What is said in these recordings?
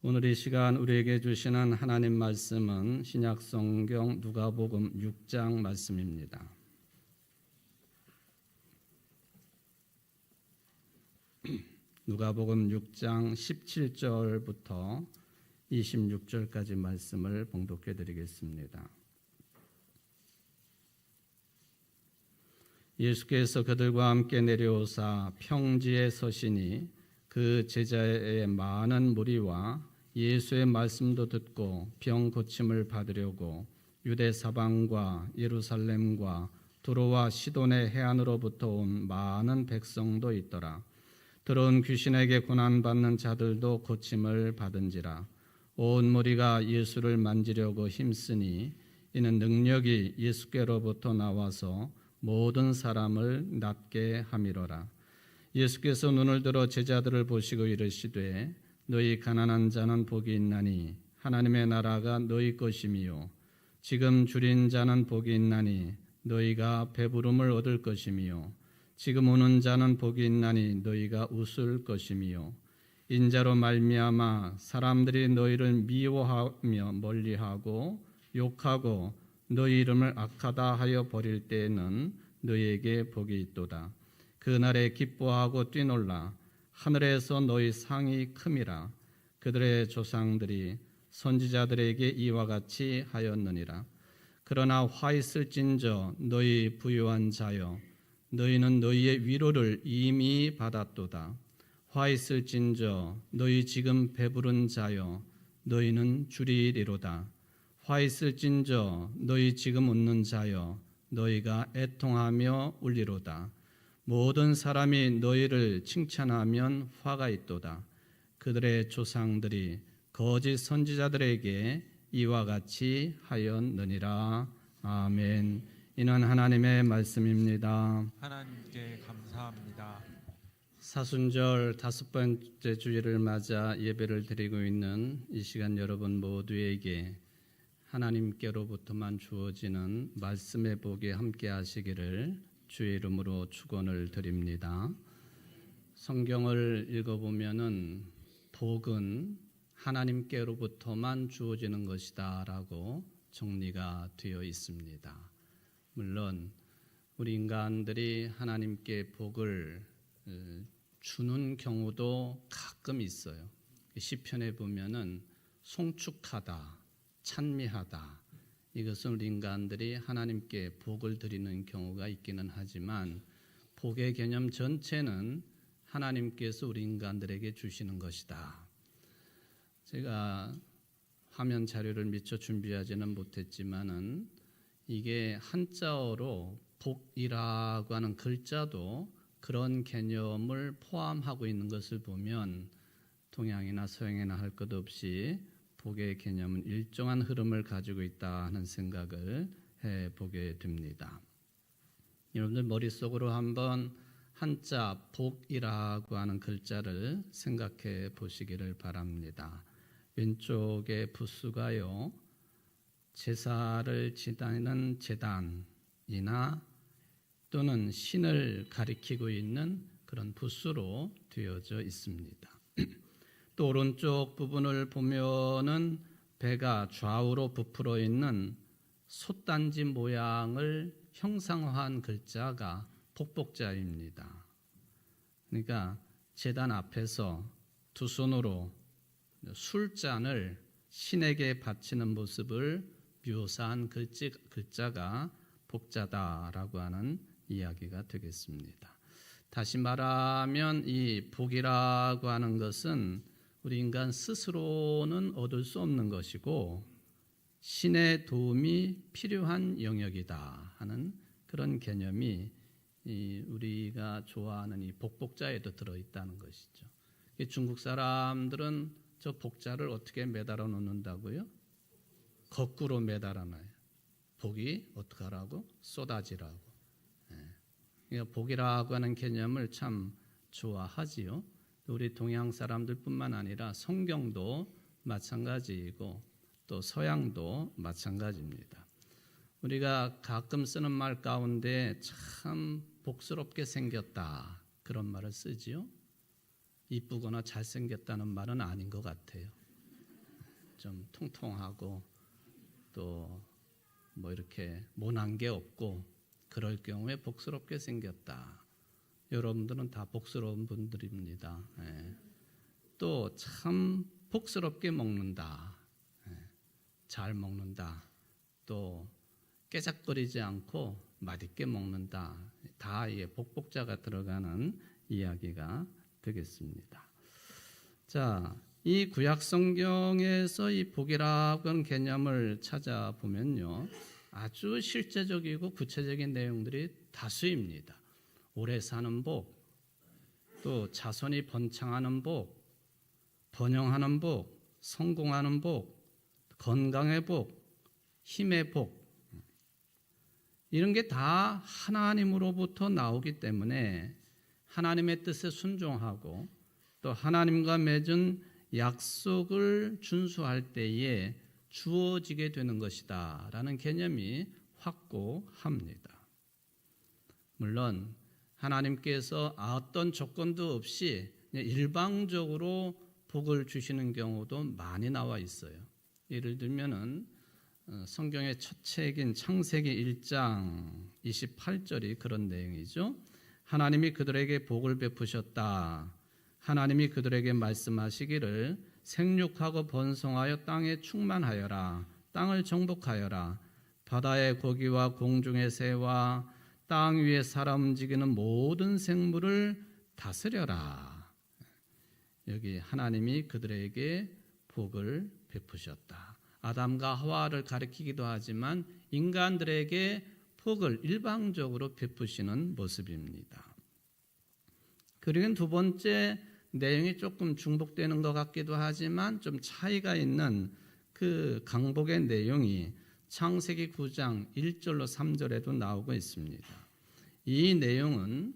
오늘 이 시간 우리에게 주시는 하나님 말씀은 신약 성경 누가복음 6장 말씀입니다. 누가복음 6장 17절부터 26절까지 말씀을 봉독해 드리겠습니다. 예수께서 그들과 함께 내려오사 평지에 서시니 그 제자의 많은 무리와 예수의 말씀도 듣고 병 고침을 받으려고 유대 사방과 예루살렘과 두로와 시돈의 해안으로부터 온 많은 백성도 있더라. 들어온 귀신에게 고난받는 자들도 고침을 받은지라. 온 무리가 예수를 만지려고 힘쓰니 이는 능력이 예수께로부터 나와서 모든 사람을 낫게 함이로라. 예수께서 눈을 들어 제자들을 보시고 이르시되 너희 가난한 자는 복이 있나니 하나님의 나라가 너희 것이미요. 지금 줄인 자는 복이 있나니 너희가 배부름을 얻을 것이미요. 지금 우는 자는 복이 있나니 너희가 웃을 것이미요. 인자로 말미암아 사람들이 너희를 미워하며 멀리하고 욕하고 너희 이름을 악하다 하여 버릴 때에는 너희에게 복이 있도다. 그날에 기뻐하고 뛰놀라. 하늘에서 너희 상이 큼이라. 그들의 조상들이 선지자들에게 이와 같이 하였느니라. 그러나 화 있을진저 너희 부유한 자여, 너희는 너희의 위로를 이미 받았도다. 화 있을진저 너희 지금 배부른 자여, 너희는 줄이리로다. 화 있을진저 너희 지금 웃는 자여, 너희가 애통하며 울리로다. 모든 사람이 너희를 칭찬하면 화가 있도다. 그들의 조상들이 거짓 선지자들에게 이와 같이 하였느니라. 아멘. 이는 하나님의 말씀입니다. 하나님께 감사합니다. 사순절 5번째 주일을 맞아 예배를 드리고 있는 이 시간 여러분 모두에게 하나님께로부터만 주어지는 말씀의 복이 함께 하시기를 주의 이름으로 축원을 드립니다. 성경을 읽어보면은 복은 하나님께로부터만 주어지는 것이다라고 정리가 되어 있습니다. 물론 우리 인간들이 하나님께 복을 주는 경우도 가끔 있어요. 시편에 보면은 송축하다, 찬미하다, 이것은 우리 인간들이 하나님께 복을 드리는 경우가 있기는 하지만 복의 개념 전체는 하나님께서 우리 인간들에게 주시는 것이다. 제가 화면 자료를 미처 준비하지는 못했지만은 이게 한자어로 복이라고 하는 글자도 그런 개념을 포함하고 있는 것을 보면 동양이나 서양이나 할 것 없이 복의 개념은 일정한 흐름을 가지고 있다 하는 생각을 해보게 됩니다. 여러분들 머릿속으로 한번 한자 복이라고 하는 글자를 생각해 보시기를 바랍니다. 왼쪽의 부수가요, 제사를 지내는 제단이나 또는 신을 가리키고 있는 그런 부수로 되어져 있습니다. 또 오른쪽 부분을 보면은 배가 좌우로 부풀어 있는 솥단지 모양을 형상화한 글자가 복복자입니다. 그러니까 제단 앞에서 두 손으로 술잔을 신에게 바치는 모습을 묘사한 글자가 복자다라고 하는 이야기가 되겠습니다. 다시 말하면 이 복이라고 하는 것은 우리 인간 스스로는 얻을 수 없는 것이고 신의 도움이 필요한 영역이다 하는 그런 개념이 우리가 좋아하는 이 복복자에도 들어있다는 것이죠. 중국 사람들은 저 복자를 어떻게 매달아 놓는다고요? 거꾸로 매달아 놔요. 복이 어떻게 하라고? 쏟아지라고. 복이라고 하는 개념을 참 좋아하지요. 우리 동양 사람들뿐만 아니라 성경도 마찬가지이고 또 서양도 마찬가지입니다. 우리가 가끔 쓰는 말 가운데 참 복스럽게 생겼다 그런 말을 쓰지요. 이쁘거나 잘생겼다는 말은 아닌 것 같아요. 좀 통통하고 또 뭐 이렇게 모난 게 없고 그럴 경우에 복스럽게 생겼다. 여러분들은 다 복스러운 분들입니다. 또 참 복스럽게 먹는다. 잘 먹는다. 또 깨작거리지 않고 맛있게 먹는다. 다 복복자가 들어가는 이야기가 되겠습니다. 자, 이 구약 성경에서 이 복이라고 하는 개념을 찾아보면요, 아주 실제적이고 구체적인 내용들이 다수입니다. 오래 사는 복, 또 자손이 번창하는 복, 번영하는 복, 성공하는 복, 건강의 복, 힘의 복, 이런 게 다 하나님으로부터 나오기 때문에 하나님의 뜻에 순종하고 또 하나님과 맺은 약속을 준수할 때에 주어지게 되는 것이다 라는 개념이 확고합니다. 물론 하나님께서 어떤 조건도 없이 일방적으로 복을 주시는 경우도 많이 나와 있어요. 예를 들면은 성경의 첫 책인 창세기 1장 28절이 그런 내용이죠. 하나님이 그들에게 복을 베푸셨다. 하나님이 그들에게 말씀하시기를 생육하고 번성하여 땅에 충만하여라. 땅을 정복하여라. 바다의 고기와 공중의 새와 땅 위에 살아 움직이는 모든 생물을 다스려라. 여기 하나님이 그들에게 복을 베푸셨다. 아담과 하와를 가리키기도 하지만 인간들에게 복을 일방적으로 베푸시는 모습입니다. 그리고 두 번째 내용이 조금 중복되는 것 같기도 하지만 좀 차이가 있는 그 강복의 내용이 창세기 9장 1절로 3절에도 나오고 있습니다. 이 내용은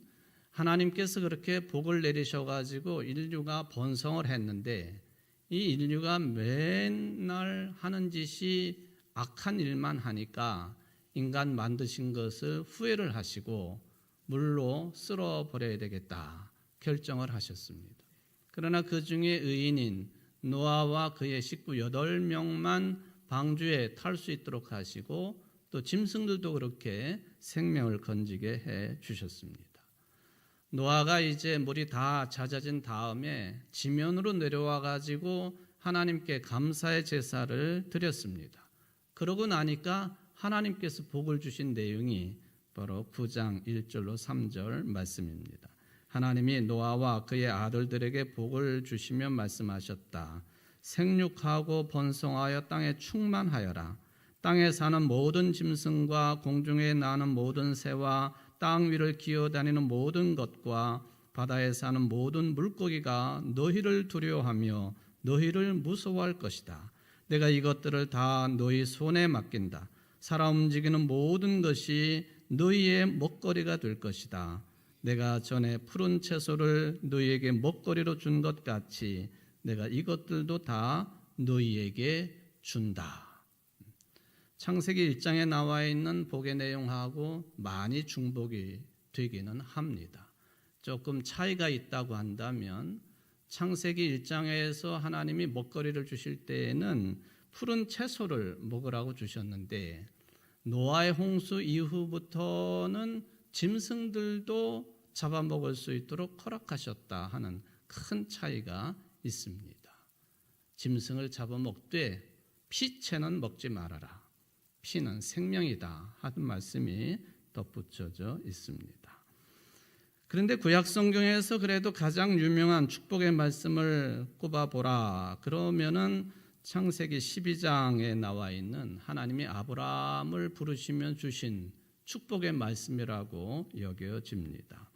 하나님께서 그렇게 복을 내리셔가지고 인류가 번성을 했는데 이 인류가 맨날 하는 짓이 악한 일만 하니까 인간 만드신 것을 후회를 하시고 물로 쓸어버려야 되겠다 결정을 하셨습니다. 그러나 그 중에 의인인 노아와 그의 식구 8명만 방주에 탈 수 있도록 하시고 또 짐승들도 그렇게 생명을 건지게 해 주셨습니다. 노아가 이제 물이 다 잦아진 다음에 지면으로 내려와 가지고 하나님께 감사의 제사를 드렸습니다. 그러고 나니까 하나님께서 복을 주신 내용이 바로 9장 1절로 3절 말씀입니다. 하나님이 노아와 그의 아들들에게 복을 주시며 말씀하셨다. 생육하고 번성하여 땅에 충만하여라. 땅에 사는 모든 짐승과 공중에 나는 모든 새와 땅 위를 기어다니는 모든 것과 바다에 사는 모든 물고기가 너희를 두려워하며 너희를 무서워할 것이다. 내가 이것들을 다 너희 손에 맡긴다. 살아 움직이는 모든 것이 너희의 먹거리가 될 것이다. 내가 전에 푸른 채소를 너희에게 먹거리로 준 것 같이 내가 이것들도 다 너희에게 준다. 창세기 1장에 나와 있는 복의 내용하고 많이 중복이 되기는 합니다. 조금 차이가 있다고 한다면 창세기 1장에서 하나님이 먹거리를 주실 때에는 푸른 채소를 먹으라고 주셨는데 노아의 홍수 이후부터는 짐승들도 잡아먹을 수 있도록 허락하셨다 하는 큰 차이가 있습니다. 짐승을 잡아먹되 피채는 먹지 말아라. 피는 생명이다 하는 말씀이 덧붙여져 있습니다. 그런데 구약 성경에서 그래도 가장 유명한 축복의 말씀을 꼽아보라. 그러면은 창세기 12장에 나와 있는 하나님이 아브라함을 부르시며 주신 축복의 말씀이라고 여겨집니다.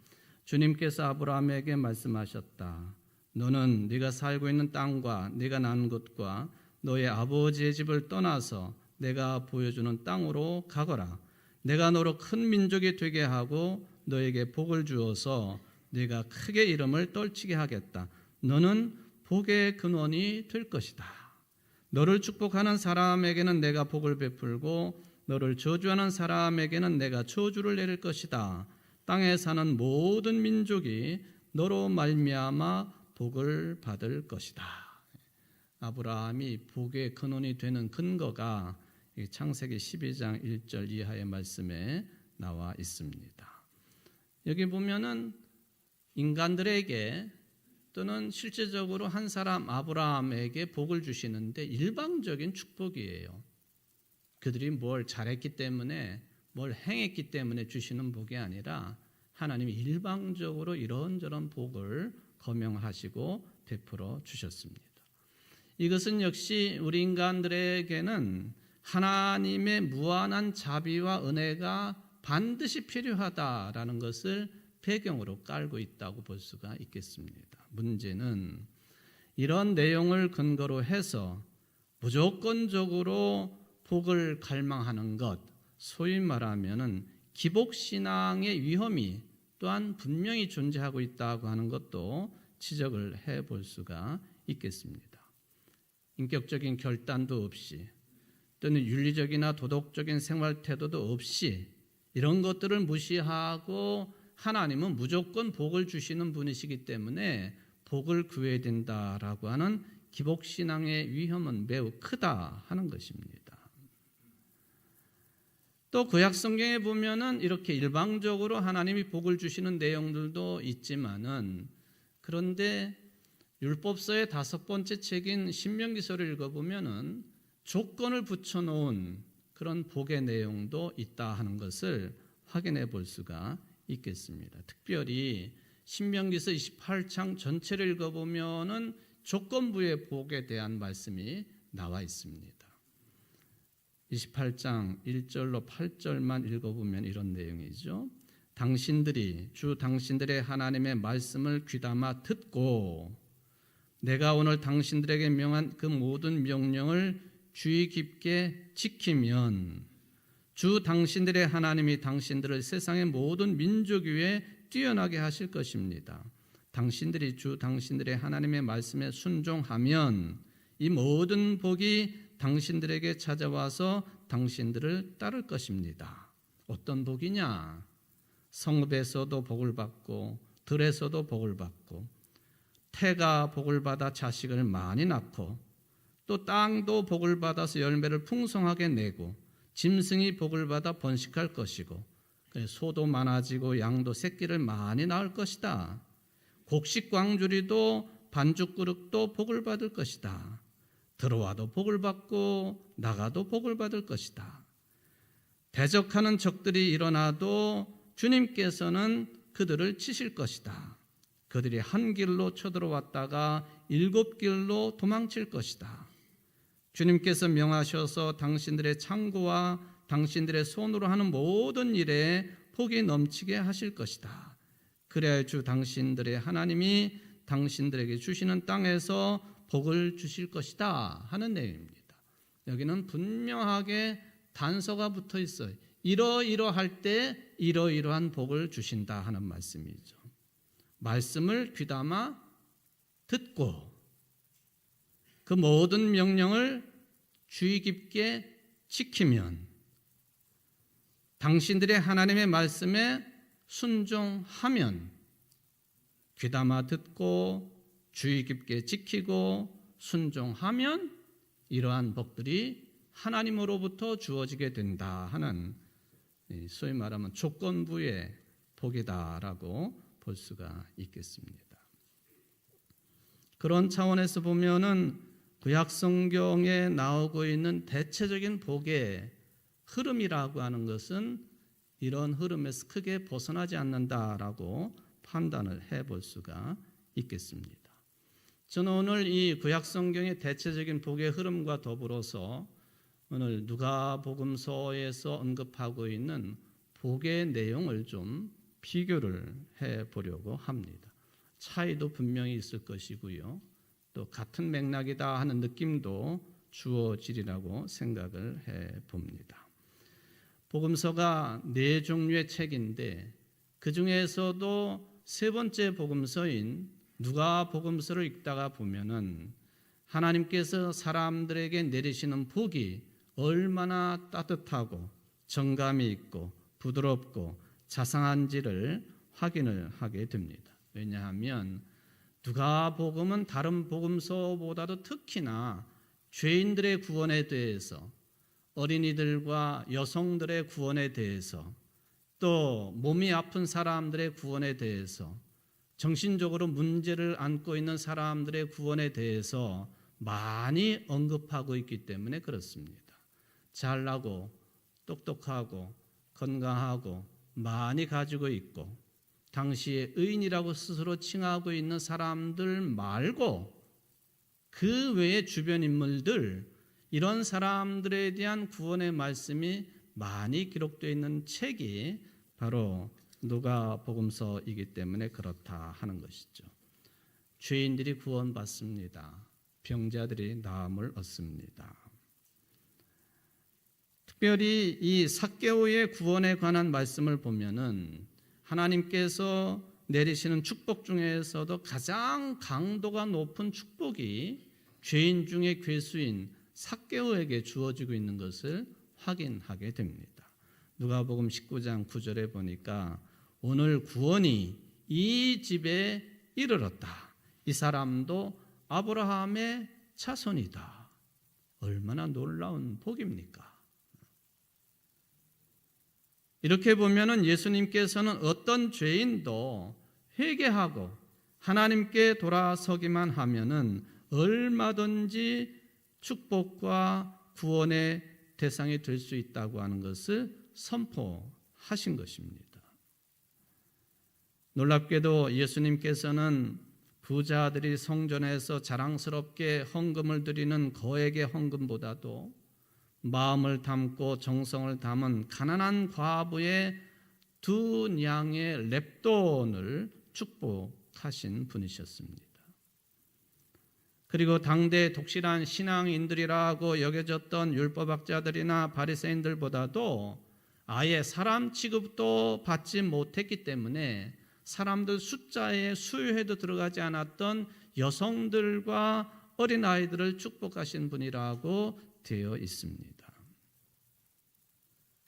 주님께서 아브라함에게 말씀하셨다. 너는 네가 살고 있는 땅과 네가 난 곳과 너의 아버지의 집을 떠나서 내가 보여주는 땅으로 가거라. 내가 너로 큰 민족이 되게 하고 너에게 복을 주어서 네가 크게 이름을 떨치게 하겠다. 너는 복의 근원이 될 것이다. 너를 축복하는 사람에게는 내가 복을 베풀고 너를 저주하는 사람에게는 내가 저주를 내릴 것이다. 땅에 사는 모든 민족이 너로 말미암아 복을 받을 것이다. 아브라함이 복의 근원이 되는 근거가 창세기 12장 1절 이하의 말씀에 나와 있습니다. 여기 보면은 인간들에게 또는 실제적으로 한 사람 아브라함에게 복을 주시는데 일방적인 축복이에요. 그들이 뭘 잘했기 때문에 뭘 행했기 때문에 주시는 복이 아니라 하나님이 일방적으로 이런저런 복을 거명하시고 베풀어 주셨습니다. 이것은 역시 우리 인간들에게는 하나님의 무한한 자비와 은혜가 반드시 필요하다라는 것을 배경으로 깔고 있다고 볼 수가 있겠습니다. 문제는 이런 내용을 근거로 해서 무조건적으로 복을 갈망하는 것, 소위 말하면은 기복신앙의 위험이 또한 분명히 존재하고 있다고 하는 것도 지적을 해볼 수가 있겠습니다. 인격적인 결단도 없이 또는 윤리적이나 도덕적인 생활 태도도 없이 이런 것들을 무시하고 하나님은 무조건 복을 주시는 분이시기 때문에 복을 구해야 된다라고 하는 기복신앙의 위험은 매우 크다 하는 것입니다. 또 구약성경에 보면은 이렇게 일방적으로 하나님이 복을 주시는 내용들도 있지만은 그런데 율법서의 5번째 책인 신명기서를 읽어보면은 조건을 붙여놓은 그런 복의 내용도 있다 하는 것을 확인해 볼 수가 있겠습니다. 특별히 신명기서 28장 전체를 읽어보면은 조건부의 복에 대한 말씀이 나와 있습니다. 28장 1절로 8절만 읽어보면 이런 내용이죠. 당신들이 주 당신들의 하나님의 말씀을 귀담아 듣고 내가 오늘 당신들에게 명한 그 모든 명령을 주의 깊게 지키면 주 당신들의 하나님이 당신들을 세상의 모든 민족 위에 뛰어나게 하실 것입니다. 당신들이 주 당신들의 하나님의 말씀에 순종하면 이 모든 복이 당신들에게 찾아와서 당신들을 따를 것입니다. 어떤 복이냐? 성읍에서도 복을 받고 들에서도 복을 받고 태가 복을 받아 자식을 많이 낳고 또 땅도 복을 받아서 열매를 풍성하게 내고 짐승이 복을 받아 번식할 것이고 소도 많아지고 양도 새끼를 많이 낳을 것이다. 곡식 광주리도 반죽그릇도 복을 받을 것이다. 들어와도 복을 받고 나가도 복을 받을 것이다. 대적하는 적들이 일어나도 주님께서는 그들을 치실 것이다. 그들이 한 길로 쳐들어왔다가 7길로 도망칠 것이다. 주님께서 명하셔서 당신들의 창고와 당신들의 손으로 하는 모든 일에 복이 넘치게 하실 것이다. 그래야 주 당신들의 하나님이 당신들에게 주시는 땅에서 복을 주실 것이다 하는 내용입니다. 여기는 분명하게 단서가 붙어 있어요. 이러이러할 때 이러이러한 복을 주신다 하는 말씀이죠. 말씀을 귀담아 듣고 그 모든 명령을 주의 깊게 지키면 당신들의 하나님의 말씀에 순종하면 귀담아 듣고 주의 깊게 지키고 순종하면 이러한 복들이 하나님으로부터 주어지게 된다 하는 소위 말하면 조건부의 복이다라고 볼 수가 있겠습니다. 그런 차원에서 보면은 구약 성경에 나오고 있는 대체적인 복의 흐름이라고 하는 것은 이런 흐름에서 크게 벗어나지 않는다라고 판단을 해볼 수가 있겠습니다. 저는 오늘 이 구약 성경의 대체적인 복의 흐름과 더불어서 오늘 누가복음서에서 언급하고 있는 복의 내용을 좀 비교를 해보려고 합니다. 차이도 분명히 있을 것이고요. 또 같은 맥락이다 하는 느낌도 주어지리라고 생각을 해봅니다. 복음서가 4종류의 책인데 그 중에서도 3번째 복음서인 누가복음서를 읽다가 보면은 하나님께서 사람들에게 내리시는 복이 얼마나 따뜻하고 정감이 있고 부드럽고 자상한지를 확인을 하게 됩니다. 왜냐하면 누가복음은 다른 복음서보다도 특히나 죄인들의 구원에 대해서, 어린이들과 여성들의 구원에 대해서, 또 몸이 아픈 사람들의 구원에 대해서, 정신적으로 문제를 안고 있는 사람들의 구원에 대해서 많이 언급하고 있기 때문에 그렇습니다. 잘나고 똑똑하고 건강하고 많이 가지고 있고 당시에 의인이라고 스스로 칭하고 있는 사람들 말고 그 외의 주변 인물들, 이런 사람들에 대한 구원의 말씀이 많이 기록되어 있는 책이 바로 누가복음서이기 때문에 그렇다 하는 것이죠. 죄인들이 구원받습니다. 병자들이 나음을 얻습니다. 특별히 이 삭개오의 구원에 관한 말씀을 보면은 하나님께서 내리시는 축복 중에서도 가장 강도가 높은 축복이 죄인 중에 괴수인 삭개오에게 주어지고 있는 것을 확인하게 됩니다. 누가복음 19장 9절에 보니까 오늘 구원이 이 집에 이르렀다. 이 사람도 아브라함의 자손이다. 얼마나 놀라운 복입니까? 이렇게 보면은 예수님께서는 어떤 죄인도 회개하고 하나님께 돌아서기만 하면은 얼마든지 축복과 구원의 대상이 될 수 있다고 하는 것을 선포하신 것입니다. 놀랍게도 예수님께서는 부자들이 성전에서 자랑스럽게 헌금을 드리는 거액의 헌금보다도 마음을 담고 정성을 담은 가난한 과부의 2냥의 렙돈을 축복하신 분이셨습니다. 그리고 당대 독실한 신앙인들이라고 여겨졌던 율법학자들이나 바리새인들보다도 아예 사람 취급도 받지 못했기 때문에 사람들 숫자에 수요에도 들어가지 않았던 여성들과 어린아이들을 축복하신 분이라고 되어 있습니다.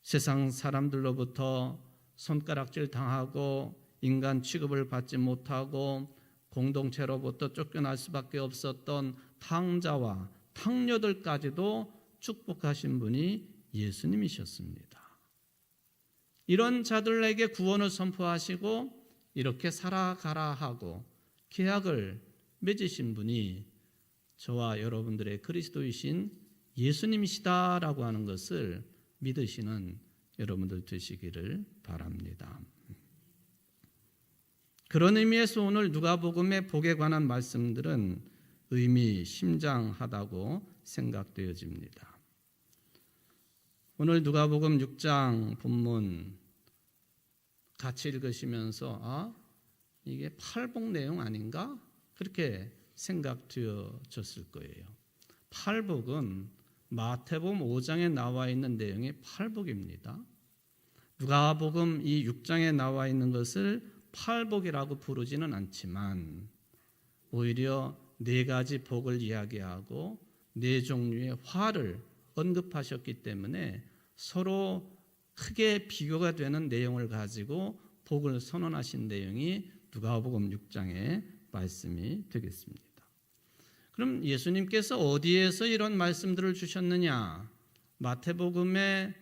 세상 사람들로부터 손가락질 당하고 인간 취급을 받지 못하고 공동체로부터 쫓겨날 수밖에 없었던 탕자와 탕녀들까지도 축복하신 분이 예수님이셨습니다. 이런 자들에게 구원을 선포하시고 이렇게 살아가라 하고 계약을 맺으신 분이 저와 여러분들의 그리스도이신 예수님이시다라고 하는 것을 믿으시는 여러분들 되시기를 바랍니다. 그런 의미에서 오늘 누가복음의 복에 관한 말씀들은 의미심장하다고 생각되어집니다. 오늘 누가복음 6장 본문 같이 읽으시면서 이게 팔복 내용 아닌가? 그렇게 생각되어졌을 거예요. 팔복은 마태복음 5장에 나와 있는 내용이 팔복입니다. 누가복음 이 6장에 나와 있는 것을 팔복이라고 부르지는 않지만 오히려 4가지 복을 이야기하고 4종류의 화를 언급하셨기 때문에 서로 크게 비교가 되는 내용을 가지고 복을 선언하신 내용이 누가복음 6장의 말씀이 되겠습니다. 그럼 예수님께서 어디에서 이런 말씀들을 주셨느냐? 마태복음의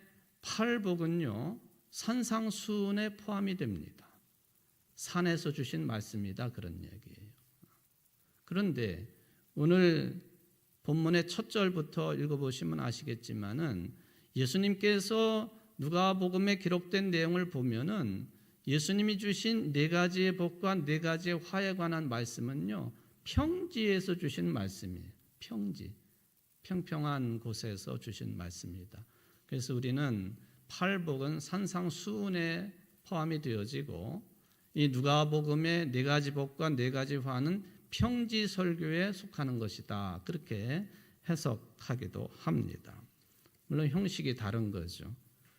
팔복은요, 산상수훈에 포함이 됩니다. 산에서 주신 말씀이다, 그런 얘기예요. 그런데 오늘 본문의 첫 절부터 읽어보시면 아시겠지만은 예수님께서 누가복음에 기록된 내용을 보면은 예수님이 주신 4가지의 복과 4가지의 화에 관한 말씀은요, 평지에서 주신 말씀이에요. 평지, 평평한 곳에서 주신 말씀입니다. 그래서 우리는 팔복은 산상수훈에 포함이 되어지고 이 누가복음의 4가지 복과 4가지 화는 평지 설교에 속하는 것이다. 그렇게 해석하기도 합니다. 물론 형식이 다른 거죠.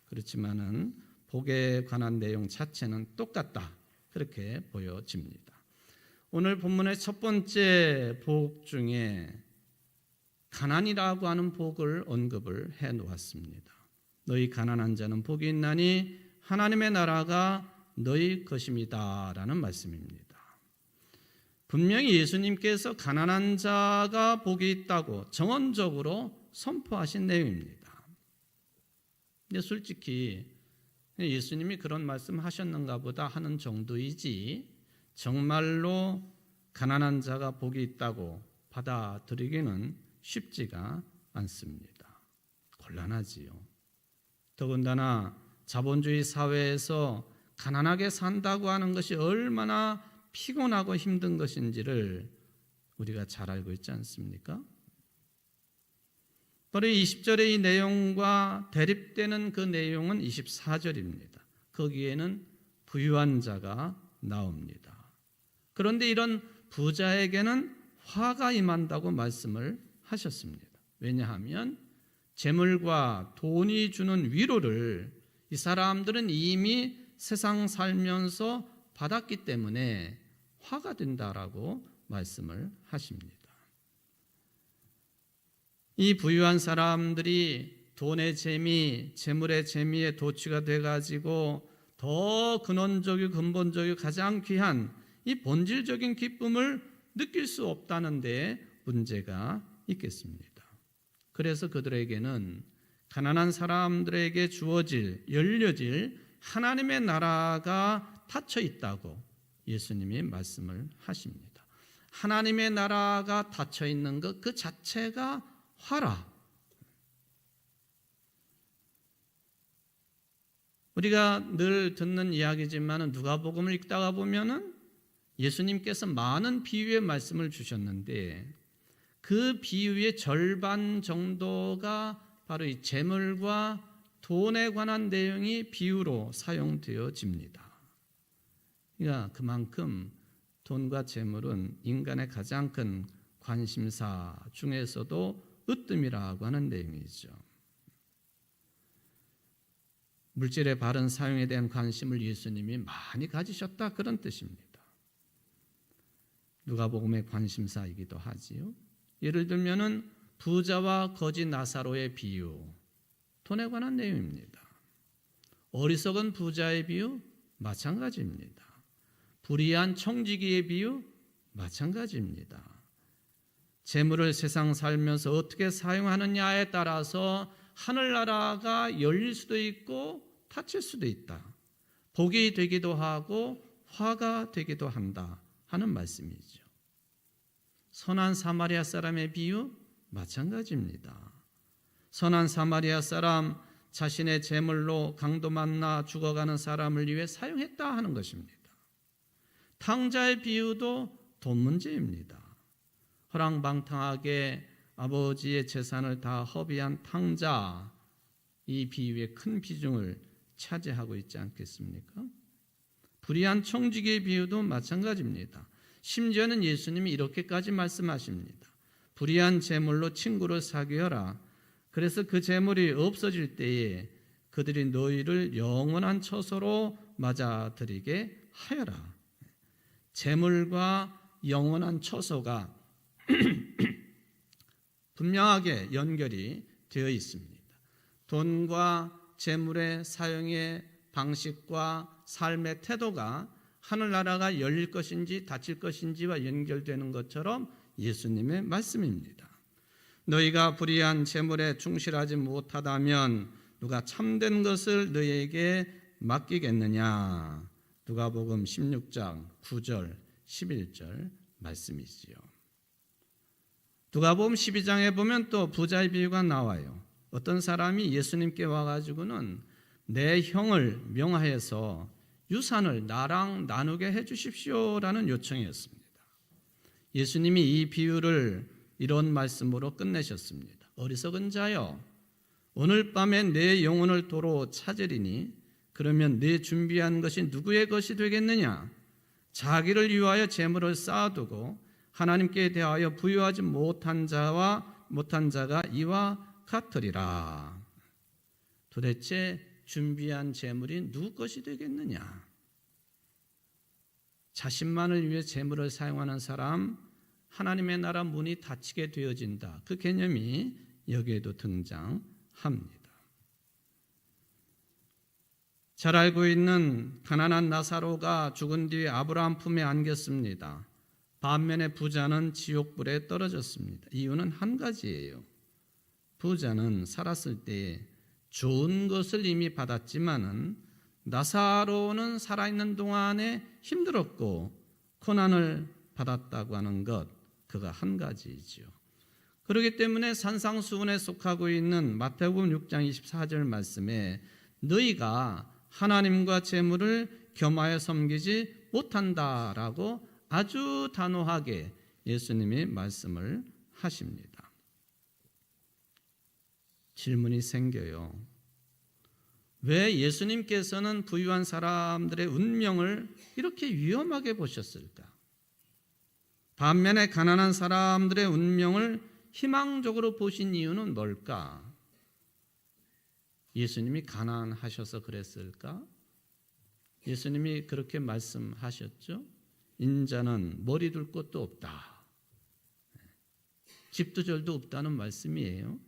그렇지만은 복에 관한 내용 자체는 똑같다. 그렇게 보여집니다. 오늘 본문의 첫 번째 복 중에 가난이라고 하는 복을 언급을 해 놓았습니다. 너희 가난한 자는 복이 있나니 하나님의 나라가 너희 것입니다. 라는 말씀입니다. 분명히 예수님께서 가난한 자가 복이 있다고 정언적으로 선포하신 내용입니다. 근데 솔직히 예수님이 그런 말씀하셨는가 보다 하는 정도이지 정말로 가난한 자가 복이 있다고 받아들이기는 쉽지가 않습니다. 곤란하지요. 더군다나 자본주의 사회에서 가난하게 산다고 하는 것이 얼마나 피곤하고 힘든 것인지를 우리가 잘 알고 있지 않습니까? 바로 20절의 이 내용과 대립되는 그 내용은 24절입니다. 거기에는 부유한 자가 나옵니다. 그런데 이런 부자에게는 화가 임한다고 말씀을 하셨습니다. 왜냐하면 재물과 돈이 주는 위로를 이 사람들은 이미 세상 살면서 받았기 때문에 화가 된다라고 말씀을 하십니다. 이 부유한 사람들이 돈의 재미, 재물의 재미에 도취가 돼가지고 더 근원적이고 근본적이고 가장 귀한 이 본질적인 기쁨을 느낄 수 없다는 데 문제가 있겠습니다. 그래서 그들에게는 가난한 사람들에게 주어질, 열려질 하나님의 나라가 닫혀 있다고 예수님이 말씀을 하십니다. 하나님의 나라가 닫혀 있는 것 그 자체가 화라. 우리가 늘 듣는 이야기지만 누가복음을 읽다가 보면은 예수님께서 많은 비유의 말씀을 주셨는데 그 비유의 절반 정도가 바로 이 재물과 돈에 관한 내용이 비유로 사용되어집니다. 그러니까 그만큼 돈과 재물은 인간의 가장 큰 관심사 중에서도 으뜸이라고 하는 내용이죠. 물질의 바른 사용에 대한 관심을 예수님이 많이 가지셨다 그런 뜻입니다. 누가복음의 관심사이기도 하지요. 예를 들면은 부자와 거지 나사로의 비유, 돈에 관한 내용입니다. 어리석은 부자의 비유 마찬가지입니다. 불의한 청지기의 비유 마찬가지입니다. 재물을 세상 살면서 어떻게 사용하느냐에 따라서 하늘나라가 열릴 수도 있고 닫힐 수도 있다. 복이 되기도 하고 화가 되기도 한다 하는 말씀이죠. 선한 사마리아 사람의 비유 마찬가지입니다. 선한 사마리아 사람 자신의 재물로 강도 만나 죽어가는 사람을 위해 사용했다 하는 것입니다. 탕자의 비유도 돈 문제입니다. 허랑방탕하게 아버지의 재산을 다 허비한 탕자, 이 비유의 큰 비중을 차지하고 있지 않겠습니까? 불의한 청지기의 비유도 마찬가지입니다. 심지어는 예수님이 이렇게까지 말씀하십니다. 불의한 재물로 친구를 사귀어라. 그래서 그 재물이 없어질 때에 그들이 너희를 영원한 처소로 맞아들이게 하여라. 재물과 영원한 처소가 분명하게 연결이 되어 있습니다. 돈과 재물의 사용의 방식과 삶의 태도가 하늘나라가 열릴 것인지 닫힐 것인지와 연결되는 것처럼 예수님의 말씀입니다. 너희가 불의한 재물에 충실하지 못하다면 누가 참된 것을 너희에게 맡기겠느냐. 누가복음 16장 9절 11절 말씀이지요. 누가복음 12장에 보면 또 부자의 비유가 나와요. 어떤 사람이 예수님께 와가지고는 내 형을 명하여서 유산을 나랑 나누게 해주십시오라는 요청이었습니다. 예수님이 이 비유를 이런 말씀으로 끝내셨습니다. 어리석은 자여, 오늘 밤에 내 영혼을 도로 찾으리니 그러면 내 준비한 것이 누구의 것이 되겠느냐? 자기를 위하여 재물을 쌓아두고 하나님께 대하여 부유하지 못한 자가 이와 같으리라. 도대체 준비한 재물이 누구 것이 되겠느냐? 자신만을 위해 재물을 사용하는 사람, 하나님의 나라 문이 닫히게 되어진다. 그 개념이 여기에도 등장합니다. 잘 알고 있는 가난한 나사로가 죽은 뒤에 아브라함 품에 안겼습니다. 반면에 부자는 지옥불에 떨어졌습니다. 이유는 한 가지예요. 부자는 살았을 때 좋은 것을 이미 받았지만은 나사로는 살아있는 동안에 힘들었고 고난을 받았다고 하는 것, 그가 한 가지이지요. 그렇기 때문에 산상수훈에 속하고 있는 마태복음 6장 24절 말씀에 너희가 하나님과 재물을 겸하여 섬기지 못한다라고 아주 단호하게 예수님이 말씀을 하십니다. 질문이 생겨요. 왜 예수님께서는 부유한 사람들의 운명을 이렇게 위험하게 보셨을까? 반면에 가난한 사람들의 운명을 희망적으로 보신 이유는 뭘까? 예수님이 가난하셔서 그랬을까? 예수님이 그렇게 말씀하셨죠? 인자는 머리 둘 곳도 없다. 집도 절도 없다는 말씀이에요.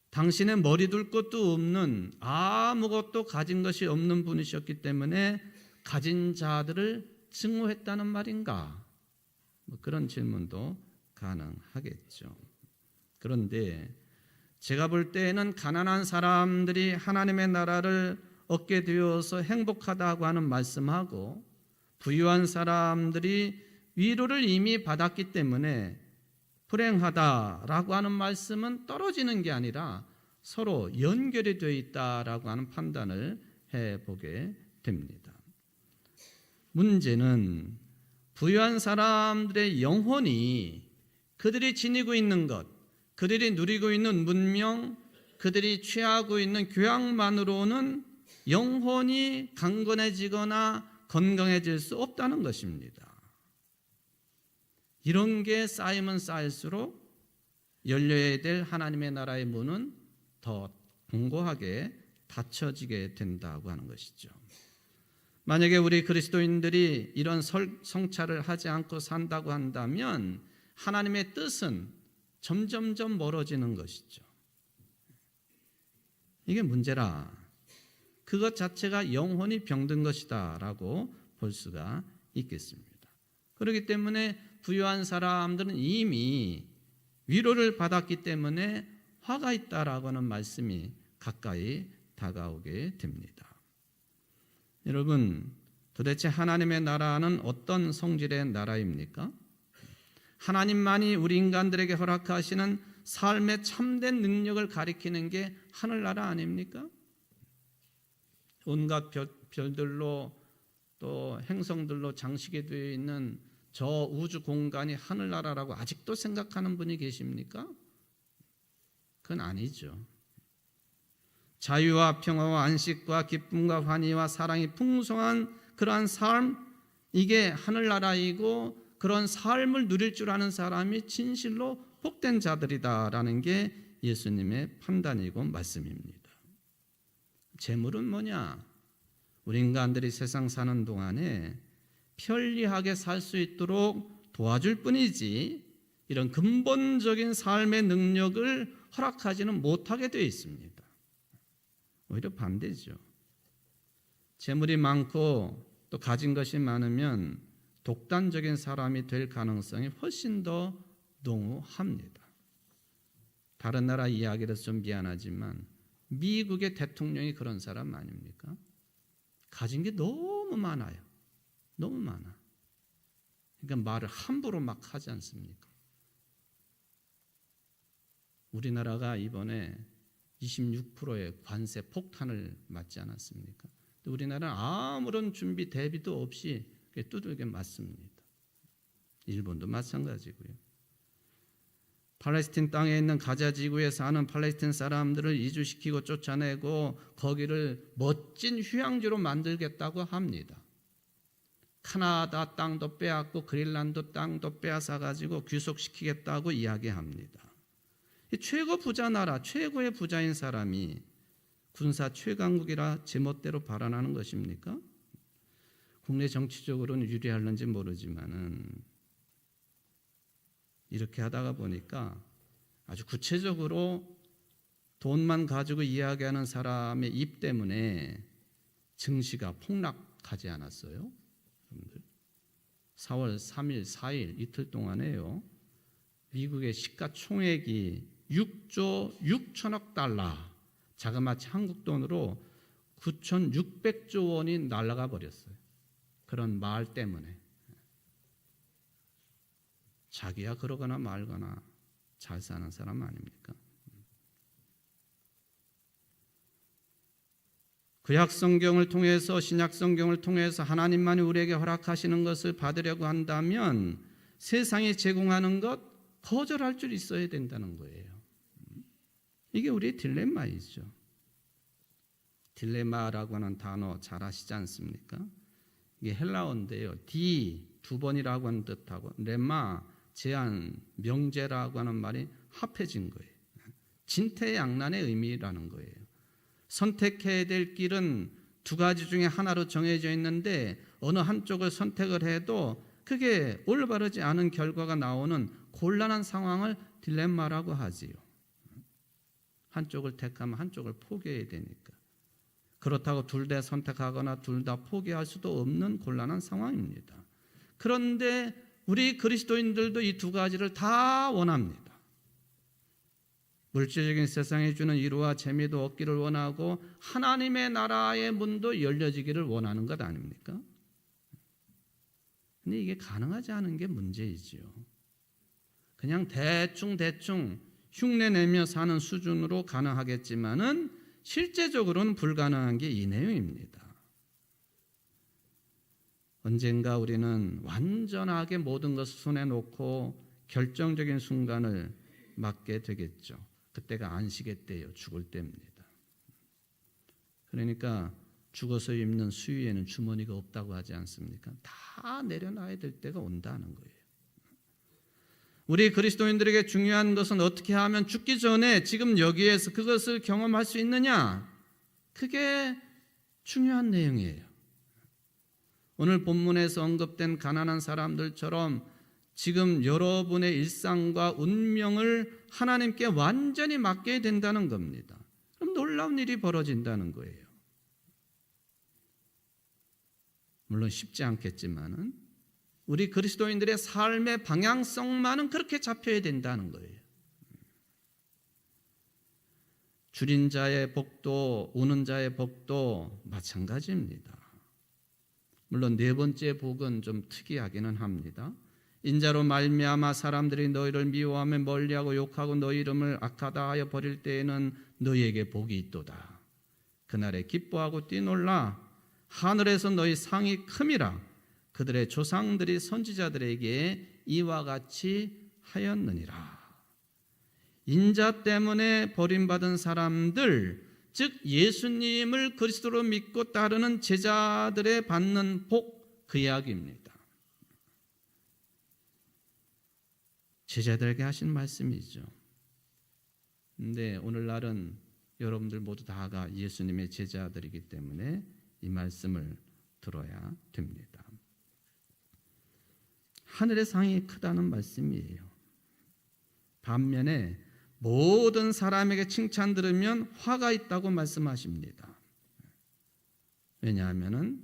당신의 머리 둘 곳도 없는, 아무것도 가진 것이 없는 분이셨기 때문에 가진 자들을 증오했다는 말인가? 그런 질문도 가능하겠죠. 그런데 제가 볼 때에는 가난한 사람들이 하나님의 나라를 얻게 되어서 행복하다고 하는 말씀하고 부유한 사람들이 위로를 이미 받았기 때문에 불행하다라고 하는 말씀은 떨어지는 게 아니라 서로 연결이 되어 있다라고 하는 판단을 해보게 됩니다. 문제는 부유한 사람들의 영혼이 그들이 지니고 있는 것, 그들이 누리고 있는 문명, 그들이 취하고 있는 교양만으로는 영혼이 강건해지거나 건강해질 수 없다는 것입니다. 이런 게 쌓이면 쌓일수록 열려야 될 하나님의 나라의 문은 더 공고하게 닫혀지게 된다고 하는 것이죠. 만약에 우리 그리스도인들이 이런 성찰을 하지 않고 산다고 한다면 하나님의 뜻은 점점점 멀어지는 것이죠. 이게 문제라. 그것 자체가 영혼이 병든 것이다 라고 볼 수가 있겠습니다. 그렇기 때문에 부유한 사람들은 이미 위로를 받았기 때문에 화가 있다라고 하는 말씀이 가까이 다가오게 됩니다. 여러분, 도대체 하나님의 나라는 어떤 성질의 나라입니까? 하나님만이 우리 인간들에게 허락하시는 삶의 참된 능력을 가리키는 게 하늘나라 아닙니까? 온갖 별들로 또 행성들로 장식이 되어 있는 저 우주 공간이 하늘나라라고 아직도 생각하는 분이 계십니까? 그건 아니죠. 자유와 평화와 안식과 기쁨과 환희와 사랑이 풍성한 그러한 삶, 이게 하늘나라이고 그런 삶을 누릴 줄 아는 사람이 진실로 복된 자들이다라는 게 예수님의 판단이고 말씀입니다. 재물은 뭐냐? 우리 인간들이 세상 사는 동안에 편리하게 살 수 있도록 도와줄 뿐이지 이런 근본적인 삶의 능력을 허락하지는 못하게 되어 있습니다. 오히려 반대죠. 재물이 많고 또 가진 것이 많으면 독단적인 사람이 될 가능성이 훨씬 더 농후합니다. 다른 나라 이야기라서 좀 미안하지만 미국의 대통령이 그런 사람 아닙니까? 가진 게 너무 많아요. 너무 많아. 그러니까 말을 함부로 막 하지 않습니까? 우리나라가 이번에 26%의 관세 폭탄을 맞지 않았습니까? 우리나라는 아무런 준비 대비도 없이 두들겨 맞습니다. 일본도 마찬가지고요. 팔레스틴 땅에 있는 가자 지구에 사는 팔레스틴 사람들을 이주시키고 쫓아내고 거기를 멋진 휴양지로 만들겠다고 합니다. 카나다 땅도 빼앗고 그린란드 땅도 빼앗아 가지고 귀속시키겠다고 이야기합니다. 최고 부자 나라, 최고의 부자인 사람이 군사 최강국이라 제멋대로 발언하는 것입니까? 국내 정치적으로는 유리할는지 모르지만은 이렇게 하다가 보니까 아주 구체적으로 돈만 가지고 이야기하는 사람의 입 때문에 증시가 폭락하지 않았어요, 여러분들? 4월 3일, 4일 이틀 동안에요. 미국의 시가총액이 6조 6천억 달러, 자그마치 한국 돈으로 9,600조 원이 날아가 버렸어요. 그런 말 때문에. 자기야 그러거나 말거나 잘 사는 사람 아닙니까? 구약 성경을 통해서, 신약 성경을 통해서 하나님만이 우리에게 허락하시는 것을 받으려고 한다면 세상이 제공하는 것 거절할 줄 있어야 된다는 거예요. 이게 우리의 딜레마이죠. 딜레마라고 하는 단어 잘 아시지 않습니까? 이게 헬라어인데요. 디 두 번이라고 하는 뜻하고 레마 제한, 명제라고 하는 말이 합해진 거예요. 진퇴양난의 의미라는 거예요. 선택해야 될 길은 두 가지 중에 하나로 정해져 있는데 어느 한쪽을 선택을 해도 그게 올바르지 않은 결과가 나오는 곤란한 상황을 딜레마라고 하지요. 한쪽을 택하면 한쪽을 포기해야 되니까. 그렇다고 둘 다 선택하거나 둘 다 포기할 수도 없는 곤란한 상황입니다. 그런데 우리 그리스도인들도 이 두 가지를 다 원합니다. 물질적인 세상에 주는 위로와 재미도 얻기를 원하고 하나님의 나라의 문도 열려지기를 원하는 것 아닙니까? 근데 이게 가능하지 않은 게 문제이지요. 그냥 대충 흉내내며 사는 수준으로 가능하겠지만은 실제적으로는 불가능한 게 이 내용입니다. 언젠가 우리는 완전하게 모든 것을 손에 놓고 결정적인 순간을 맞게 되겠죠. 그때가 안식의 때예요. 죽을 때입니다. 그러니까 죽어서 입는 수위에는 주머니가 없다고 하지 않습니까? 다 내려놔야 될 때가 온다는 거예요. 우리 그리스도인들에게 중요한 것은 어떻게 하면 죽기 전에 지금 여기에서 그것을 경험할 수 있느냐? 그게 중요한 내용이에요. 오늘 본문에서 언급된 가난한 사람들처럼 지금 여러분의 일상과 운명을 하나님께 완전히 맡겨야 된다는 겁니다. 그럼 놀라운 일이 벌어진다는 거예요. 물론 쉽지 않겠지만은 우리 그리스도인들의 삶의 방향성만은 그렇게 잡혀야 된다는 거예요. 줄인 자의 복도, 오는 자의 복도 마찬가지입니다. 물론 네 번째 복은 좀 특이하기는 합니다. 인자로 말미암아 사람들이 너희를 미워하며 멀리하고 욕하고 너희 이름을 악하다 하여 버릴 때에는 너희에게 복이 있도다. 그날에 기뻐하고 뛰놀라. 하늘에서 너희 상이 큼이라. 그들의 조상들이 선지자들에게 이와 같이 하였느니라. 인자 때문에 버림받은 사람들, 즉 예수님을 그리스도로 믿고 따르는 제자들의 받는 복, 그 이야기입니다. 제자들에게 하신 말씀이죠. 근데 오늘날은 여러분들 모두 다가 예수님의 제자들이기 때문에 이 말씀을 들어야 됩니다. 하늘의 상이 크다는 말씀이에요. 반면에 모든 사람에게 칭찬 들으면 화가 있다고 말씀하십니다. 왜냐하면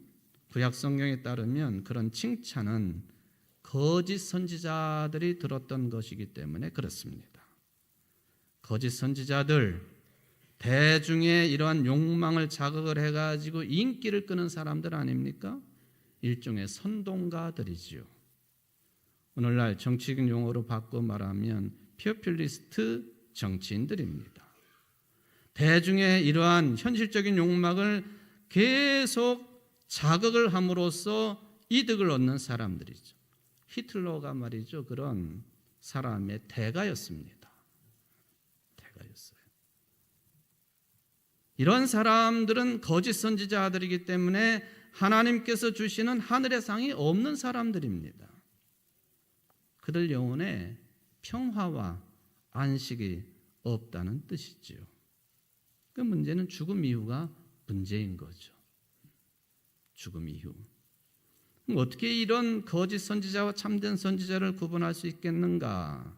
구약 성경에 따르면 그런 칭찬은 거짓 선지자들이 들었던 것이기 때문에 그렇습니다. 거짓 선지자들, 대중의 이러한 욕망을 자극을 해가지고 인기를 끄는 사람들 아닙니까? 일종의 선동가들이지요. 오늘날 정치적인 용어로 바꿔 말하면 포퓰리스트 정치인들입니다. 대중의 이러한 현실적인 욕망을 계속 자극을 함으로써 이득을 얻는 사람들이죠. 히틀러가 말이죠. 그런 사람의 대가였습니다. 대가였어요. 이런 사람들은 거짓 선지자들이기 때문에 하나님께서 주시는 하늘의 상이 없는 사람들입니다. 그들 영혼에 평화와 안식이 없다는 뜻이지요. 그 문제는 죽음 이후가 문제인 거죠. 죽음 이후. 어떻게 이런 거짓 선지자와 참된 선지자를 구분할 수 있겠는가?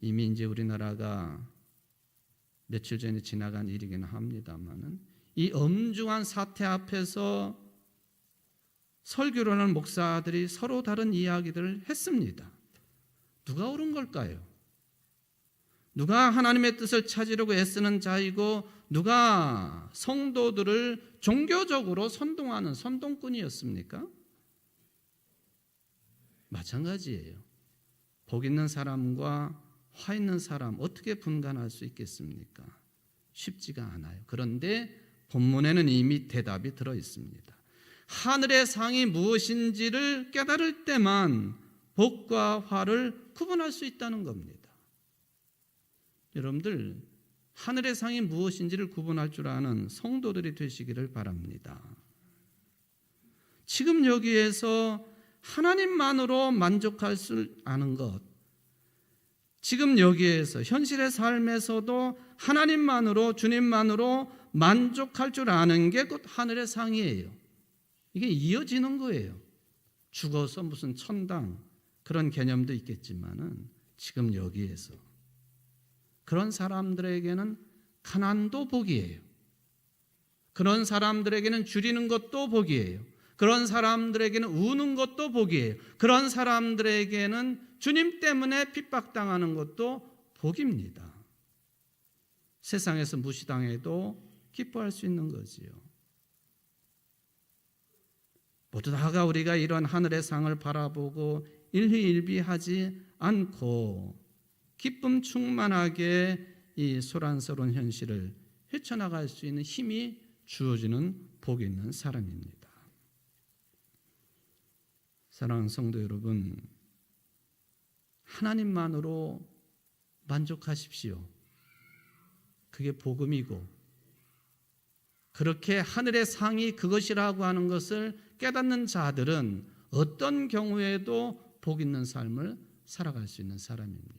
이미 이제 우리나라가 며칠 전에 지나간 일이긴 합니다만은 이 엄중한 사태 앞에서 설교를 하는 목사들이 서로 다른 이야기들을 했습니다. 누가 옳은 걸까요? 누가 하나님의 뜻을 찾으려고 애쓰는 자이고 누가 성도들을 종교적으로 선동하는 선동꾼이었습니까? 마찬가지예요. 복 있는 사람과 화 있는 사람 어떻게 분간할 수 있겠습니까? 쉽지가 않아요. 그런데 본문에는 이미 대답이 들어 있습니다. 하늘의 상이 무엇인지를 깨달을 때만 복과 화를 구분할 수 있다는 겁니다. 여러분들 하늘의 상이 무엇인지를 구분할 줄 아는 성도들이 되시기를 바랍니다. 지금 여기에서 하나님만으로 만족할 수 아는 것, 지금 여기에서 현실의 삶에서도 하나님만으로 주님만으로 만족할 줄 아는 게 곧 하늘의 상이에요. 이게 이어지는 거예요. 죽어서 무슨 천당 그런 개념도 있겠지만은 지금 여기에서 그런 사람들에게는 가난도 복이에요. 그런 사람들에게는 줄이는 것도 복이에요. 그런 사람들에게는 우는 것도 복이에요. 그런 사람들에게는 주님 때문에 핍박당하는 것도 복입니다. 세상에서 무시당해도 기뻐할 수 있는 거지요. 모두 다가 우리가 이런 하늘의 상을 바라보고 일희일비하지 않고 기쁨 충만하게 이 소란스러운 현실을 헤쳐나갈 수 있는 힘이 주어지는 복이 있는 사람입니다. 사랑하는 성도 여러분, 하나님만으로 만족하십시오. 그게 복음이고 그렇게 하늘의 상이 그것이라고 하는 것을 깨닫는 자들은 어떤 경우에도 복 있는 삶을 살아갈 수 있는 사람입니다.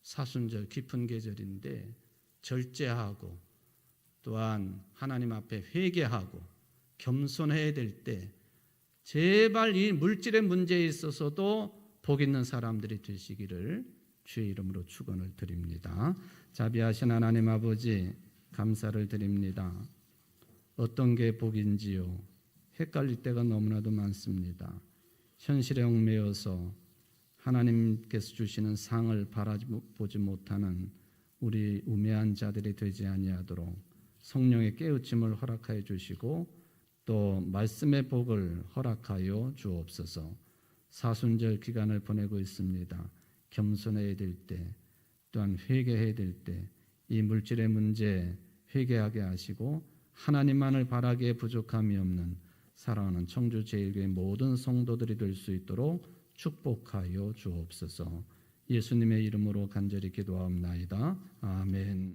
사순절 깊은 계절인데 절제하고 또한 하나님 앞에 회개하고 겸손해야 될 때 제발 이 물질의 문제에 있어서도 복 있는 사람들이 되시기를 주의 이름으로 축원을 드립니다. 자비하신 하나님 아버지 감사를 드립니다. 어떤 게 복인지요? 헷갈릴 때가 너무나도 많습니다. 현실에 얽매여서 하나님께서 주시는 상을 바라보지 못하는 우리 우매한 자들이 되지 아니하도록 성령의 깨우침을 허락하여 주시고 또 말씀의 복을 허락하여 주옵소서. 사순절 기간을 보내고 있습니다. 겸손해야 될 때 또한 회개해야 될 때 이 물질의 문제 회개하게 하시고 하나님만을 바라기에 부족함이 없는 사랑하는 청주제일교회 모든 성도들이 될 수 있도록 축복하여 주옵소서. 예수님의 이름으로 간절히 기도하옵나이다. 아멘.